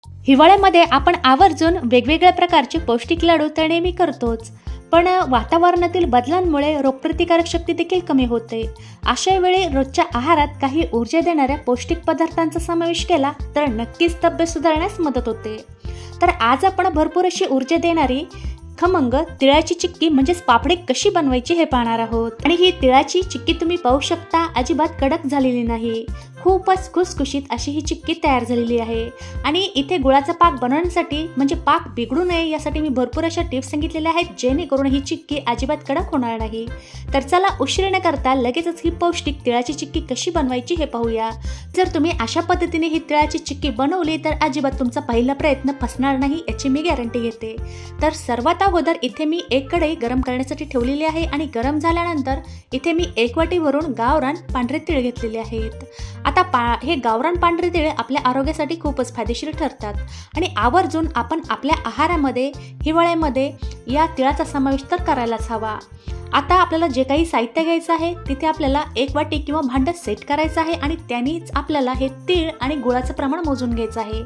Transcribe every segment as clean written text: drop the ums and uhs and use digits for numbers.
हिवाळ्यामध्ये आपण आवर्जून वेगवेगळ्या प्रकारचे पौष्टिक लाडू तर नेहमी करतोच, पण वातावरणातील बदलांमुळे रोगप्रतिकारक शक्ती देखील कमी होते। अशा वेळी रोजच्या आहारात काही ऊर्जा देणाऱ्या पौष्टिक पदार्थांचा समावेश केला तर नक्कीच तब्येत सुधारण्यास मदत होते। तर आज आपण भरपूर अशी ऊर्जा देणारी खमंग तिळाची चिक्की म्हणजेच पापडी कशी बनवायची हे पाहणार आहोत। आणि ही तिळाची चिक्की तुम्ही पाहू शकता, अजिबात कडक झालेली नाही, खूपच खुसखुशीत अशी ही चिक्की तयार झालेली आहे। आणि इथे गुळाचा पाक बनवण्यासाठी म्हणजे पाक बिघडू नये यासाठी मी भरपूर अशा टिप्स सांगितलेल्या आहेत, जेणेकरून ही चिक्की अजिबात कडक होणार नाही। तर चला उशीर न करता लगेचच ही पौष्टिक तिळाची चिक्की कशी बनवायची हे पाहूया। जर तुम्ही अशा पद्धतीने ही तिळाची चिक्की बनवली तर अजिबात तुमचा पहिला प्रयत्न फसणार नाही, याची मी गॅरंटी घेते। तर सर्वात अगोदर इथे मी एक कढई गरम करण्यासाठी ठेवलेली आहे आणि गरम झाल्यानंतर इथे मी 1 वाटी भरून गावरान पांढरे तीळ घेतलेले आहेत। आता हे गावरान पांढरे तीळ आपल्या आरोग्यासाठी खूपच फायदेशीर ठरतात आणि आवर्जून आपण आपल्या आहारामध्ये हिवाळ्यामध्ये या तिळाचा समावेश तर करायलाच हवा। आता आपल्याला जे काही साहित्य घ्यायचं आहे तिथे आपल्याला 1 वाटी किंवा भांड सेट करायचं आहे आणि त्यानेच आपल्याला हे तीळ आणि गुळाचं प्रमाण मोजून घ्यायचं आहे।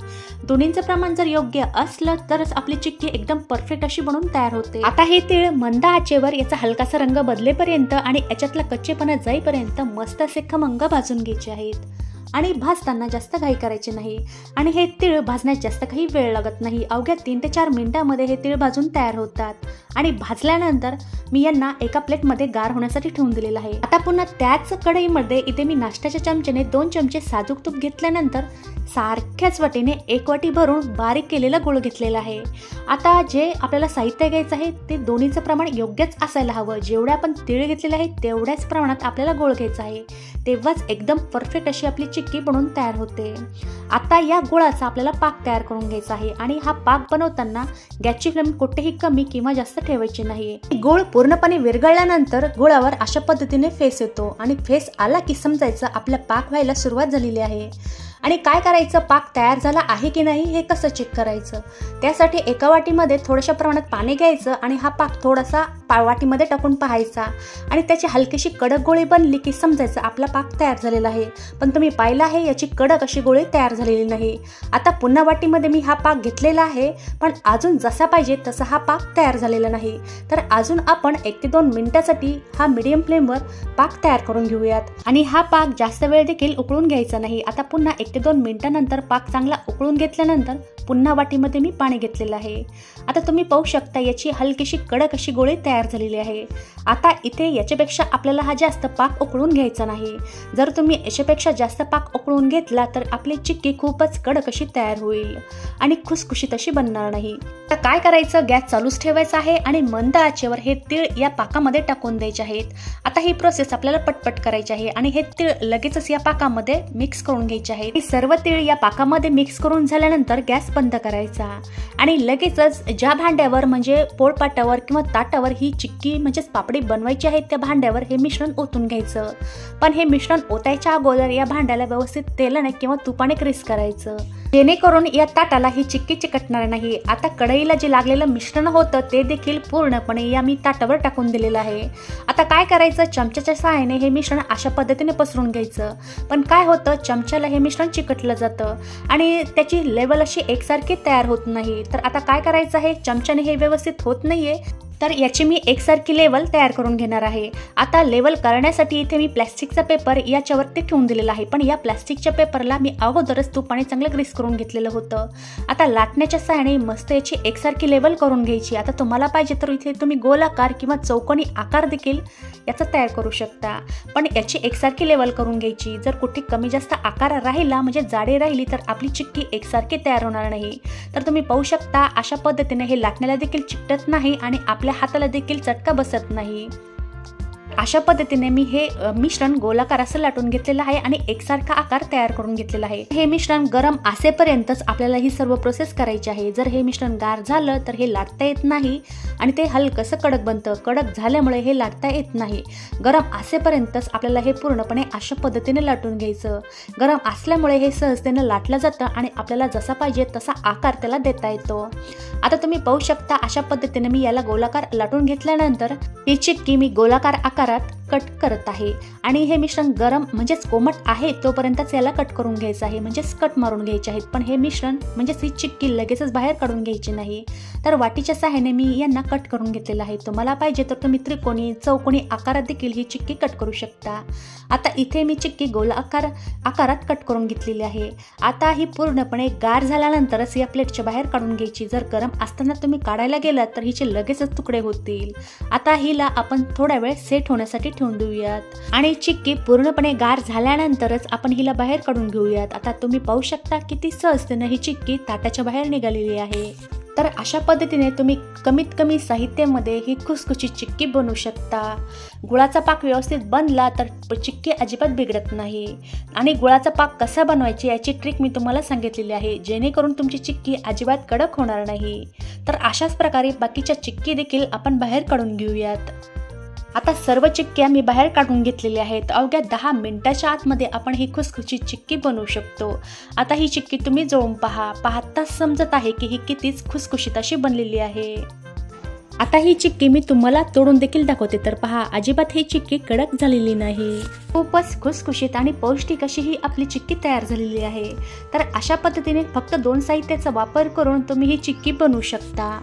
दोन्हींचं प्रमाण जर योग्य असलं तरच आपली चिक्की एकदम परफेक्ट अशी बनून तयार होते। आता हे तीळ मंद आचेवर याचा हलकासा रंग बदलेपर्यंत आणि याच्यातला कच्चेपणा जाईपर्यंत मस्त असे खमंग भाजून घ्यायचे आहेत आणि भाजताना जास्त घाई करायची नाही। आणि हे तीळ भाजण्यास जास्त काही वेळ लागत नाही, अवघ्या 3 ते 4 मिनिटांमध्ये हे तीळ भाजून तयार होतात। आणि भाजल्यानंतर मी यांना एका प्लेटमध्ये गार होण्यासाठी ठेवून दिलेलं आहे। आता पुन्हा त्याच कढईमध्ये इथे मी नाश्त्याच्या चमच्याने 2 चमचे साजूक तूप घेतल्यानंतर सारख्याच वाटीने 1 वाटी भरून बारीक केलेला गुळ घेतलेला आहे। आता जे आपल्याला साहित्य घ्यायचं आहे ते दोन्हीचं प्रमाण योग्यच असायला हवं, जेवढे आपण तीळ घेतलेले आहे तेवढ्याच प्रमाणात आपल्याला गुळ घ्यायचा आहे, तेव्हाच एकदम परफेक्ट अशी आपली चिक्की बनवून तयार होते। आता या गुळाचा आपल्याला पाक तयार करून घ्यायचा आहे आणि हा पाक बनवताना गॅसची फ्लेम कुठेही कमी किंवा जास्त ठेवायची नाही। गुळ पूर्णपणे विरघळल्यानंतर गुळावर अशा पद्धतीने फेस येतो आणि फेस आला की समजायचं आपला पाक व्हायला सुरुवात झालेली आहे। आणि काय करायचं, पाक तयार झाला आहे की नाही हे कसं चेक करायचं, त्यासाठी एका वाटीमध्ये थोड्याशा प्रमाणात पाणी घ्यायचं आणि हा पाक थोडासा वाटीमध्ये टाकून पाहायचा आणि त्याची हलकीशी कडक गोळी बनली की समजायचं आपला पाक तयार झालेला आहे। पण तुम्ही पाहिलं आहे याची कडक अशी गोळी तयार झालेली नाही। आता पुन्हा वाटीमध्ये मी हा पाक घेतलेला आहे, पण अजून जसा पाहिजे तसा हा पाक तयार झालेला नाही। तर अजून आपण 1 ते 2 मिनिटांसाठी हा मीडियम फ्लेमवर पाक तयार करून घेऊयात आणि हा पाक जास्त वेळ देखील उकळून घ्यायचा नाही। आता पुन्हा 1 ते 2 मिनिटांनंतर पाक चांगला उकळून घेतल्यानंतर पुन्हा वाटीमध्ये मी पाणी घेतलेलं आहे। आता तुम्ही पाहू शकता याची हलकीशी कडक अशी गोळी तयार झालेली आहे। आता इथे याच्यापेक्षा आपल्याला हा जास्त पाक उकळून घ्यायचा नाही, जर तुम्ही याच्यापेक्षा जास्त पाक उकळून घेतला तर आपली चिक्की खूपच कडक अशी तयार होईल आणि खुसखुशीत अशी बनणार नाही। आता काय करायचं, गॅस चालूच ठेवायचा आहे आणि मंद आचेवर हे तीळ या पाकामध्ये टाकून द्यायचे आहेत। आता ही प्रोसेस आपल्याला पटपट करायची आहे आणि हे तीळ लगेचच या पाकामध्ये मिक्स करून घ्यायचे आहे। सर्व तीळ या पाकामध्ये मिक्स करून झाल्यानंतर गॅस बंद करायचा आणि लगेचच ज्या भांड्यावर म्हणजे पोळपाटावर किंवा ताटावर ही चिक्की म्हणजेच पापडी बनवायची आहे त्या भांड्यावर हे मिश्रण ओतून घ्यायचं। पण हे मिश्रण ओतायच्या अगोदर या भांड्याला व्यवस्थित तेलाने किंवा तुपाने ग्रीस करायचं, जेणेकरून या ताटाला ही चिक्की चिकटणार नाही। आता कढईला जे लागलेलं मिश्रण होतं ते देखील पूर्णपणे या मी ताटावर टाकून दिलेलं आहे। आता काय करायचं, चमच्याच्या सहाय्याने हे मिश्रण अशा पद्धतीने पसरून घ्यायचं, पण काय होतं चमच्याला हे मिश्रण चिकटलं जातं आणि त्याची लेवल अशी एकसारखी तयार होत नाही। तर आता काय करायचं आहे, चमच्याने हे व्यवस्थित होत नाहीये तर याची मी एकसारखी लेवल तयार करून घेणार आहे। आता लेवल करण्यासाठी इथे मी प्लास्टिकचा पेपर याच्यावरती ठेवून दिलेला आहे, पण या प्लास्टिकच्या पेपरला मी अगोदरच तुपाने चांगलं ग्रीस करून घेतलेलं होतं। आता लाटण्याच्या सहाय्याने मस्त याची एकसारखी लेवल करून घ्यायची। आता तुम्हाला पाहिजे तर इथे तुम्ही गोलाकार किंवा चौकोनी आकार देखील याचा तयार करू शकता, पण याची एकसारखी लेवल करून घ्यायची। जर कुठे कमी जास्त आकार राहिला म्हणजे जाडी राहिली तर आपली चिक्की एकसारखी तयार होणार नाही। तर तुम्ही पाहू शकता अशा पद्धतीने हे लाटण्याला देखील चिकटत नाही आणि आपल्या हाताला देखील चटका बसत नाही। अशा पद्धतीने मी हे मिश्रण गोलाकार असं लाटून घेतलेलं आहे आणि एकसारखा आकार तयार करून घेतलेला आहे। हे मिश्रण गरम असेपर्यंतच आपल्याला ही सर्व प्रोसेस करायची आहे। जर हे मिश्रण गार झालं तर हे लाटता येत नाही आणि ते हलकसं कडक बनतं, कडक झाल्यामुळे हे लाटता येत नाही। गरम असेपर्यंतच आपल्याला हे पूर्णपणे अशा पद्धतीने लाटून घ्यायचं। गरम असल्यामुळे हे सहजतेने लाटलं जातं आणि आपल्याला जसा पाहिजे तसा आकार त्याला देता येतो। आता तुम्ही पाहू शकता अशा पद्धतीने मी याला गोलाकार लाटून घेतल्यानंतर ही चिक्की मी गोलाकार आकार आकारात कट करत आहे आणि हे मिश्रण गरम म्हणजेच कोमट आहे तोपर्यंतच याला कट करून घ्यायचं आहे, म्हणजेच कट मारून घ्यायचे आहेत. पण हे मिश्रण म्हणजेच ही चिक्की लगेचच बाहेर काढून घ्यायची नाही. तर वाटीच्या सहाय्याने मी यांना कट करून घेतलेलं आहे. तुम्हाला पाहिजे तर तुम्ही त्रिकोणी चौकोनी आकारात देखील ही चिक्की कट करू शकता. आता इथे मी चिक्की गोल आकारात कट करून घेतलेली आहे. आता ही पूर्णपणे गार झाल्यानंतरच या प्लेटच्या बाहेर काढून घ्यायची. जर गरम असताना तुम्ही काढायला गेलात तर हिचे लगेचच तुकडे होतील. आता हिला आपण थोडा वेळ सेट होण्यासाठी ठेवून देऊयात आणि चिक्की पूर्णपणे गार झाल्यानंतरच आपण हिला बाहेर काढून घेऊयात. आता तुम्ही पाहू शकता किती सहजतेने ही चिक्की ताटाच्या बाहेर निघालेली आहे. तर अशा पद्धतीने तुम्ही कमीत कमी साहित्यामध्ये ही खुसखुशीत चिक्की बनवू शकता. गुळाचा पाक व्यवस्थित बनला तर चिक्की अजिबात बिघडत नाही. आणि गुळाचा पाक कसा बनवायची याची ट्रिक मी तुम्हाला सांगितलेली आहे, जेणेकरून तुमची चिक्की अजिबात कडक होणार नाही. तर अशाच प्रकारे बाकीच्या चिक्की देखील आपण बाहेर काढून घेऊयात. आता सर्व चिक्क्या मी बाहेर काढून घेतलेल्या आहेत. अवघ्या 10 मिनिटाच्या आतमध्ये आपण ही खुसखुशीत चिक्की बनवू शकतो. आता ही चिक्की तुम्ही जळून पाहताच समजत आहे की ही कितीच खुसखुशीत अशी बनलेली आहे. आता ही चिक्की मी तुम्हाला तोडून देखील दाखवते. तर पहा, अजिबात ही चिक्की कडक झालेली नाही. खूपच खुसखुशीत आणि पौष्टिक अशी ही आपली चिक्की तयार झालेली आहे. तर अशा पद्धतीने फक्त 2 साहित्याचा वापर करून तुम्ही ही चिक्की बनवू शकता.